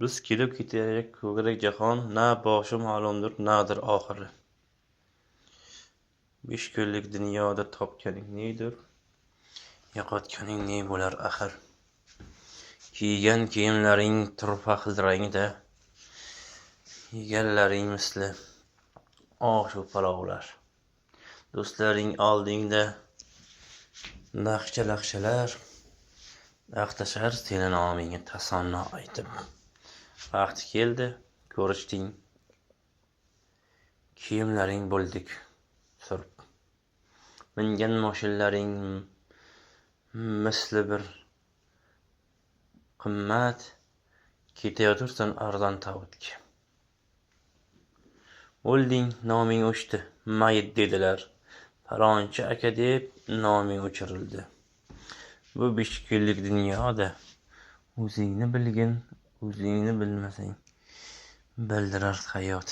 Biz kelib ketaylik ko'krak jahon, na boshi ma'lumdir, nadir oxiri. 5 kunlik dunyoda topganing nedir? Yo'qotganing ne bo'lar axir? Kiygan kiyimlaring turfa rangda, yeganlaring misli oshu palovlar. Do'stlaring oldingda naqshalar axtashar seni nomingga tasanno aytib. Vaqti keldi, ko'rishding, kiyimlaring bo'ldik surib. Mingan moshinlaring misli bir qimmat, ketayotirsan arzon tovutga. O'lding, noming o'chdi, mayit dedilar. Falonchi aka deb noming o'chirildi. Bu 5 kunlik dunyoda o'zingni bilgin, o'zingni bilmasang bildirar hayot.